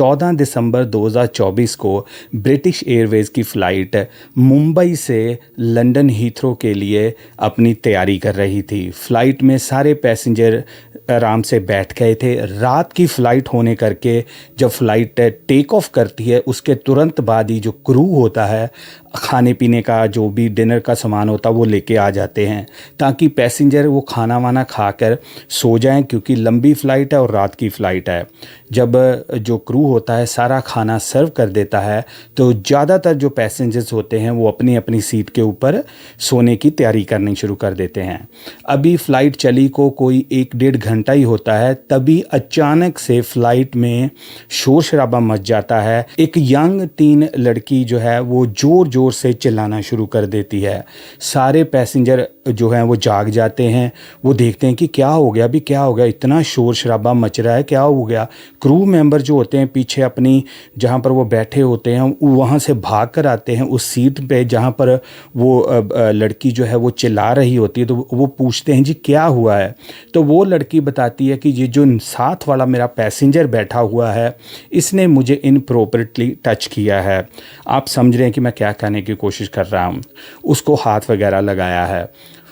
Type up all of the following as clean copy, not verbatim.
14 दिसंबर 2024 को British Airways की flight Mumbai से लंदन हीथ्रो के लिए अपनी तैयारी कर रही थी। फ़्लाइट में सारे पैसेंजर आराम से बैठ गए थे। रात की फ़्लाइट होने करके जब फ़्लाइट टेक ऑफ करती है उसके तुरंत बाद ही जो क्रू होता है खाने पीने का जो भी डिनर का सामान होता है वो लेके आ जाते हैं ताकि पैसेंजर वो खाना वाना खाकर सो जाएं, क्योंकि लंबी फ़्लाइट है और रात की फ़्लाइट है। जब जो क्रू होता है सारा खाना सर्व कर देता है तो ज़्यादातर जो पैसेंजर्स होते हैं वो अपनी अपनी सीट के ऊपर सोने की तैयारी करनी शुरू कर देते हैं। अभी फ़्लाइट चली को कोई 1-1.5 घंटा ही होता है, तभी अचानक से फ़्लाइट में शोर शराबा मच जाता है। एक यंग टीन लड़की जो है वो ज़ोर ज़ोर से चिल्लाना शुरू कर देती है। सारे पैसेंजर जो हैं वो जाग जाते हैं, वो देखते हैं कि क्या हो गया, अभी क्या हो गया, इतना शोर शराबा मच रहा है, क्या हो गया। क्रू मेंबर जो होते हैं पीछे अपनी जहाँ पर वो बैठे होते हैं वहाँ से भाग कर आते हैं उस सीट पे जहाँ पर वो लड़की जो है वो चिल्ला रही होती है। तो वो पूछते हैं जी क्या हुआ है। तो वो लड़की बताती है कि ये जो साथ वाला मेरा पैसेंजर बैठा हुआ है इसने मुझे इनप्रोपरेटली टच किया है। आप समझ रहे हैं कि मैं क्या कहने की कोशिश कर रहा हूँ। उसको हाथ वगैरह लगाया है।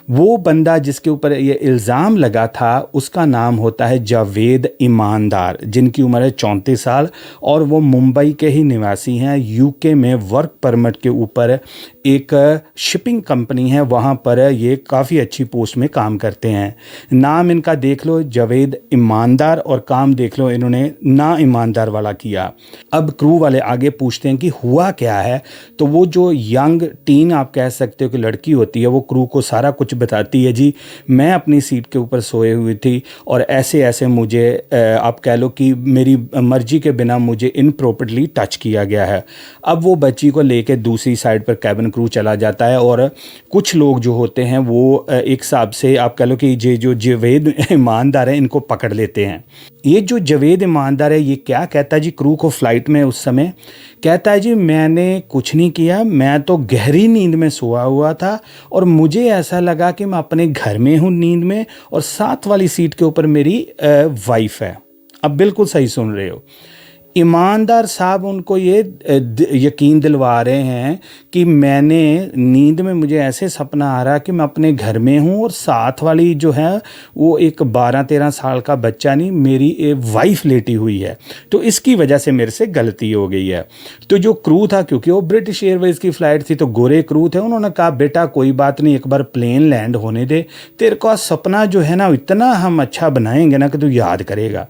वो बंदा जिसके ऊपर ये इल्ज़ाम लगा था उसका नाम होता है जावेद ईमानदार, जिनकी उम्र है 34 साल और वो मुंबई के ही निवासी हैं। यूके में वर्क परमिट के ऊपर एक शिपिंग कंपनी है, वहाँ पर ये काफ़ी अच्छी पोस्ट में काम करते हैं। नाम इनका देख लो जावेद ईमानदार और काम देख लो इन्होंने ना ईमानदार वाला किया। अब क्रू वाले आगे पूछते हैं कि हुआ क्या है। तो वो जो यंग टीन आप कह सकते हो कि लड़की होती है वो क्रू को सारा कुछ बताती है। जी मैं अपनी सीट के ऊपर सोए हुई थी और ऐसे ऐसे मुझे आप कह लो कि मेरी मर्जी के बिना मुझे इनप्रोपरली टच किया गया है। अब वो बच्ची को लेके दूसरी साइड पर कैबिन क्रू चला जाता है और कुछ लोग जो होते हैं वो एक हिसाब से आप कह लो कि ये जो जावेद ईमानदार है इनको पकड़ लेते हैं। ये जो जावेद ईमानदार है ये क्या कहता है जी क्रू को फ़्लाइट में उस समय, कहता है जी मैंने कुछ नहीं किया, मैं तो गहरी नींद में सोया हुआ था और मुझे ऐसा लगा कि मैं अपने घर में हूँ नींद में और साथ वाली सीट के ऊपर मेरी वाइफ है। अब बिल्कुल सही सुन रहे हो। ईमानदार साहब उनको ये यकीन दिलवा रहे हैं कि मैंने नींद में मुझे ऐसे सपना आ रहा कि मैं अपने घर में हूँ और साथ वाली जो है वो एक 12-13 साल का बच्चा नहीं मेरी एक वाइफ लेटी हुई है, तो इसकी वजह से मेरे से गलती हो गई है। तो जो क्रू था क्योंकि वो ब्रिटिश एयरवेज़ की फ़्लाइट थी तो गोरे क्रू थे, उन्होंने कहा बेटा कोई बात नहीं, एक बार प्लेन लैंड होने दे, तेरे को सपना जो है ना इतना हम अच्छा बनाएंगे ना कि तू याद करेगा।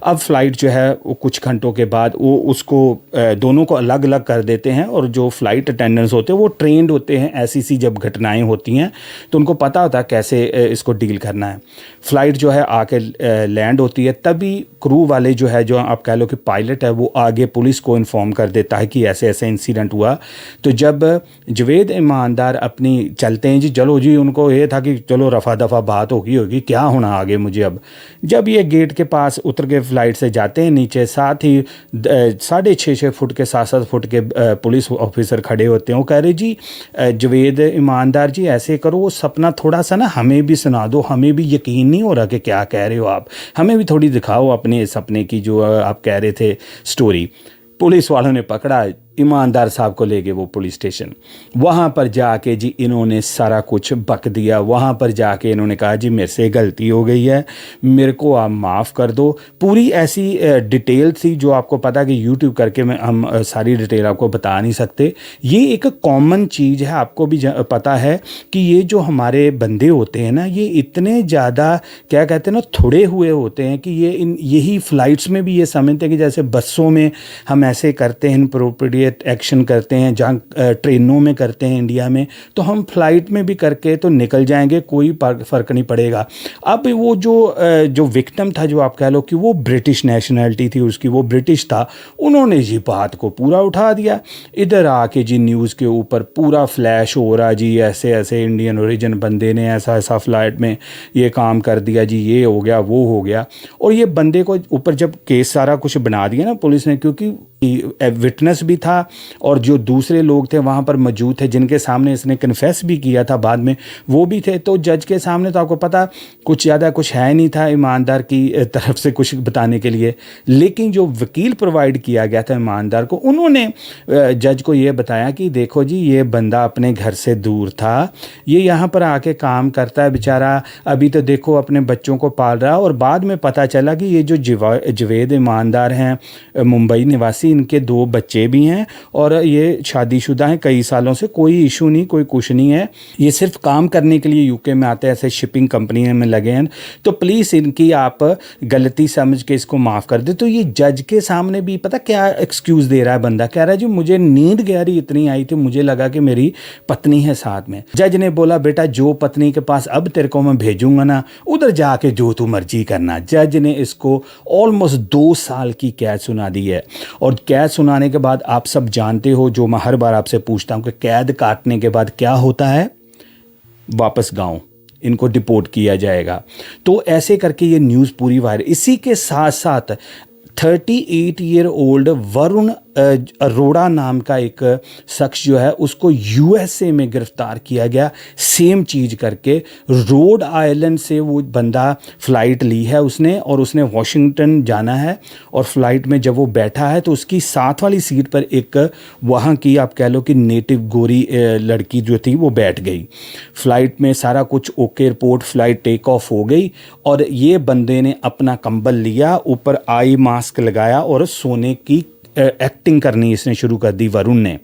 अब फ़्लाइट जो है वो कुछ घंटों के बाद वो उसको दोनों को अलग अलग कर देते हैं और जो फ़्लाइट अटेंडेंट्स होते हैं वो ट्रेंड होते हैं, ऐसी जब घटनाएं होती हैं तो उनको पता होता है कैसे इसको डील करना है। फ़्लाइट जो है आके लैंड होती है, तभी क्रू वाले जो है जो आप कह लो कि पायलट है वो आगे पुलिस को इन्फॉर्म कर देता है कि ऐसे ऐसे इंसिडेंट हुआ। तो जब जावेद ईमानदार अपनी चलते हैं जी, चलो जी उनको ये था कि चलो रफ़ा दफ़ा बात होगी क्या होना आगे मुझे। अब जब ये गेट के पास उतर के फ़्लाइट से जाते हैं नीचे, साथ ही 6.5 फुट के 7-7 फुट के पुलिस ऑफिसर खड़े होते हैं। वो कह रहे जी जावेद ईमानदार जी ऐसे करो वो सपना थोड़ा सा ना हमें भी सुना दो, हमें भी यकीन नहीं हो रहा कि क्या कह रहे हो आप, हमें भी थोड़ी दिखाओ अपने सपने की जो आप कह रहे थे स्टोरी। पुलिस वालों ने पकड़ा, ईमानदार साहब को ले गए वो पुलिस स्टेशन। वहाँ पर जाके जी इन्होंने सारा कुछ बक दिया। वहाँ पर जाके इन्होंने कहा जी मेरे से गलती हो गई है, मेरे को आप माफ़ कर दो। पूरी ऐसी डिटेल थी जो आपको पता कि यूट्यूब करके हम सारी डिटेल आपको बता नहीं सकते। ये एक कॉमन चीज़ है, आपको भी पता है कि ये जो हमारे बंदे होते हैं ना ये इतने ज़्यादा क्या कहते हैं ना थोड़े हुए होते हैं कि ये यही फ़्लाइट्स में भी ये समझते हैं कि जैसे बसों में हम ऐसे करते हैं इनअप्रोप्रिएट एक्शन करते हैं, जहाँ ट्रेनों में करते हैं इंडिया में, तो हम फ्लाइट में भी करके तो निकल जाएंगे, कोई फ़र्क नहीं पड़ेगा। अब वो जो विक्टिम था जो आप कह लो कि वो ब्रिटिश नेशनैलिटी थी उसकी, वो ब्रिटिश था, उन्होंने जी बात को पूरा उठा दिया। इधर आके जी न्यूज़ के ऊपर पूरा फ्लैश हो रहा जी ऐसे ऐसे इंडियन ओरिजिन बंदे ने ऐसा ऐसा फ़्लाइट में ये काम कर दिया जी, ये हो गया वो हो गया। और ये बंदे को ऊपर जब केस सारा कुछ बना दिया ना पुलिस ने, क्योंकि विटनेस भी था और जो दूसरे लोग थे वहाँ पर मौजूद थे जिनके सामने इसने कन्फेस भी किया था बाद में, वो भी थे। तो जज के सामने तो आपको पता कुछ ज़्यादा कुछ है नहीं था ईमानदार की तरफ से कुछ बताने के लिए, लेकिन जो वकील प्रोवाइड किया गया था ईमानदार को, उन्होंने जज को ये बताया कि देखो जी ये बंदा अपने घर से दूर था, ये यहाँ पर आके काम करता है बेचारा, अभी तो देखो अपने बच्चों को पाल रहा। और बाद में पता चला कि ये जो जवेद ईमानदार हैं मुंबई निवासी, इनके 2 बच्चे भी हैं और ये शादीशुदा हैं कई सालों से, कोई इशू नहीं, कोई कुछ नहीं है, ये सिर्फ काम करने के लिए यूके में आते हैं, ऐसे शिपिंग कंपनी में लगे हैं। तो प्लीज़ इनकी आप गलती समझ के इसको माफ़ कर दे। तो ये जज के सामने भी पता क्या एक्सक्यूज़ दे रहा है बंदा, कह रहा है जी मुझे नींद गहरी इतनी आई थी, मुझे लगा कि मेरी पत्नी है साथ में। जज ने बोला बेटा जो पत्नी के पास अब तेरे को मैं भेजूंगा ना, उधर जाके जो तू मर्जी करना। जज ने इसको ऑलमोस्ट 2 साल की कैद सुना दी है। और कैद सुनाने के बाद आप सब जानते हो, जो मैं हर बार आपसे पूछता हूँ कि कैद काटने के बाद क्या होता है, वापस गांव इनको डिपोर्ट किया जाएगा। तो ऐसे करके ये न्यूज़ पूरी वायरल। इसी के साथ साथ 38 ईयर ओल्ड वरुण अरोड़ा नाम का एक शख्स जो है उसको यूएसए में गिरफ्तार किया गया, सेम चीज़ करके। रोड आइलैंड से वो बंदा फ़्लाइट ली है उसने, और उसने वॉशिंगटन जाना है। और फ्लाइट में जब वो बैठा है तो उसकी साथ वाली सीट पर एक वहाँ की आप कह लो कि नेटिव गोरी लड़की जो थी वो बैठ गई। फ़्लाइट में सारा कुछ okay report, flight take off हो गई और ये बंदे ने अपना कंबल लिया, ऊपर आई मास्क लगाया और सोने की एक्टिंग करनी इसने शुरू कर दी वरुण ने।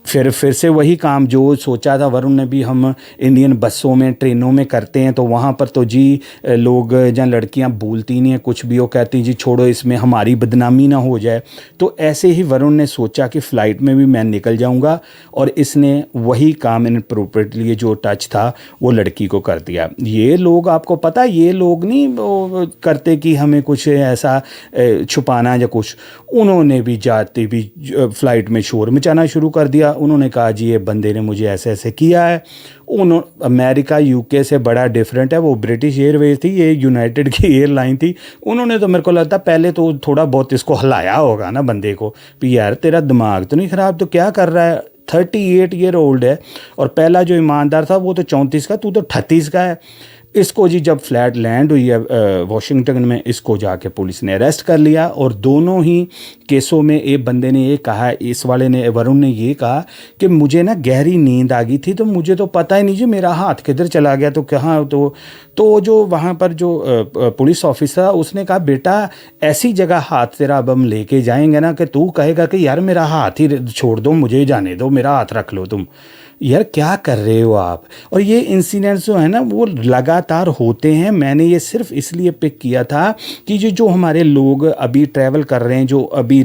फिर से वही काम जो सोचा था वरुण ने भी, हम इंडियन बसों में ट्रेनों में करते हैं तो वहाँ पर तो जी लोग जहाँ लड़कियाँ बोलती नहीं हैं कुछ भी, वो कहती जी छोड़ो इसमें हमारी बदनामी ना हो जाए। तो ऐसे ही वरुण ने सोचा कि फ़्लाइट में भी मैं निकल जाऊँगा, और इसने वही काम इनअप्रोप्रिएटली जो टच था वो लड़की को कर दिया। ये लोग आपको पता, ये लोग नहीं करते कि हमें कुछ ऐसा छुपाना या कुछ, उन्होंने भी जाते भी फ़्लाइट में शोर मचाना शुरू कर दिया। उन्होंने कहा जी ये बंदे ने मुझे ऐसे ऐसे किया है। अमेरिका यूके से बड़ा डिफरेंट है, वो ब्रिटिश एयरवेज थी, ये यूनाइटेड की एयरलाइन थी। उन्होंने तो मेरे को लगता पहले तो थोड़ा बहुत इसको हिलाया होगा ना बंदे को, भी यार तेरा दिमाग तो नहीं ख़राब, तो क्या कर रहा है, 38 ईयर ओल्ड है। और पहला जो ईमानदार था वो तो 34 का, तू तो 38 का है। इसको जी जब फ्लैट लैंड हुई है वॉशिंगटन में, इसको जाके पुलिस ने अरेस्ट कर लिया। और दोनों ही केसों में एक बंदे ने ये कहा, इस वाले ने वरुण ने ये कहा कि मुझे ना गहरी नींद आ गई थी, तो मुझे तो पता ही नहीं जी मेरा हाथ किधर चला गया, तो कहाँ तो जो वहाँ पर जो पुलिस ऑफिसर उसने कहा बेटा ऐसी जगह हाथ तेरा अब हम लेके जाएंगे ना कि तू कहेगा कि यार मेरा हाथ ही छोड़ दो, मुझे जाने दो, मेरा हाथ रख लो तुम। यार क्या कर रहे हो आप। और ये इंसिडेंट्स जो है ना वो लगातार होते हैं। मैंने ये सिर्फ इसलिए पिक किया था कि जो हमारे लोग अभी ट्रैवल कर रहे हैं, जो अभी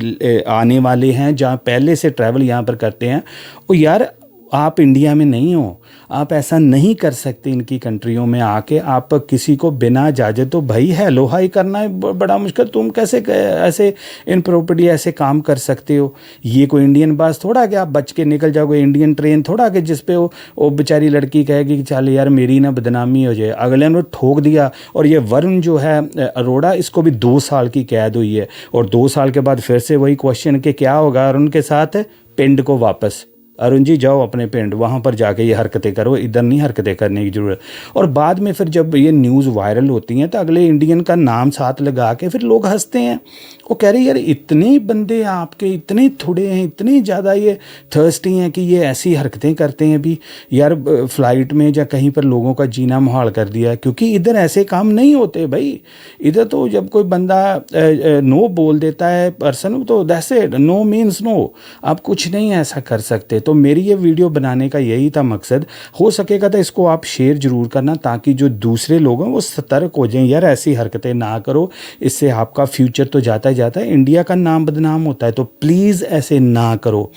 आने वाले हैं, जहाँ पहले से ट्रैवल यहाँ पर करते हैं, वो यार आप इंडिया में नहीं हो, आप ऐसा नहीं कर सकते। इनकी कंट्रियों में आके आप किसी को बिना इजाज़त तो भाई हेलो हाई करना है बड़ा मुश्किल, तुम कैसे ऐसे इनप्रॉपर्टी ऐसे काम कर सकते हो। ये कोई इंडियन बस थोड़ा कि आप बच के निकल जाओगे, इंडियन ट्रेन थोड़ा कि जिस पे वो बेचारी लड़की कहेगी कि चल यार मेरी ना बदनामी हो जाए। अगले ने ठोक दिया। और ये वरुण जो है अरोड़ा, इसको भी 2 साल की कैद हुई है। और 2 साल के बाद फिर से वही क्वेश्चन कि क्या होगा अरुण के साथ, पिंड को वापस, अरुण जी जाओ अपने पिंड, वहाँ पर जाके ये हरकतें करो, इधर नहीं हरकतें करने की ज़रूरत। और बाद में फिर जब ये न्यूज़ वायरल होती हैं तो अगले इंडियन का नाम साथ लगा के फिर लोग हंसते हैं। वो कह रहे यार इतने बंदे आपके इतने थोड़े हैं, इतने ज़्यादा ये थर्स्टी हैं कि ये ऐसी हरकतें करते हैं भी यार फ़्लाइट में या कहीं पर लोगों का जीना मुहाल कर दिया। क्योंकि इधर ऐसे काम नहीं होते भाई। इधर तो जब कोई बंदा नो बोल देता है पर्सन, तो that's it, no means no, आप कुछ नहीं ऐसा कर सकते। तो मेरी ये वीडियो बनाने का यही था मकसद। हो सकेगा तो इसको आप शेयर ज़रूर करना ताकि जो दूसरे लोग हैं वो सतर्क हो जाएं, यार ऐसी हरकतें ना करो, इससे आपका फ्यूचर तो जाता है, इंडिया का नाम बदनाम होता है। तो प्लीज़ ऐसे ना करो।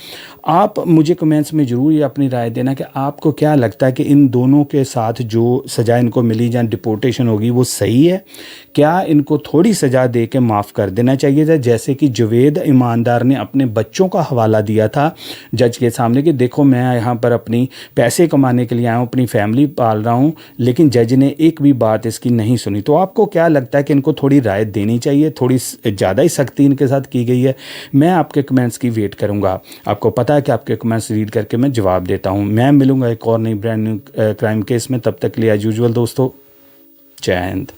आप मुझे कमेंट्स में ज़रूर ये अपनी राय देना कि आपको क्या लगता है कि इन दोनों के साथ जो सज़ा इनको मिली या डिपोर्टेशन होगी वो सही है। क्या इनको थोड़ी सज़ा दे के माफ़ कर देना चाहिए था, जैसे कि जवेद ईमानदार ने अपने बच्चों का हवाला दिया था जज के सामने बोले कि देखो मैं यहाँ पर अपनी पैसे कमाने के लिए आया हूँ, अपनी फैमिली पाल रहा हूँ, लेकिन जज ने एक भी बात इसकी नहीं सुनी। तो आपको क्या लगता है कि इनको थोड़ी राय देनी चाहिए, थोड़ी ज़्यादा ही सख्ती इनके साथ की गई है? मैं आपके कमेंट्स की वेट करूँगा। आपको पता है कि आपके कमेंट्स रीड करके मैं जवाब देता हूँ। मैं मिलूँगा एक और नई ब्रांड न्यू क्राइम केस में, तब तक के लिए एज यूजुअल दोस्तों, जय हिंद।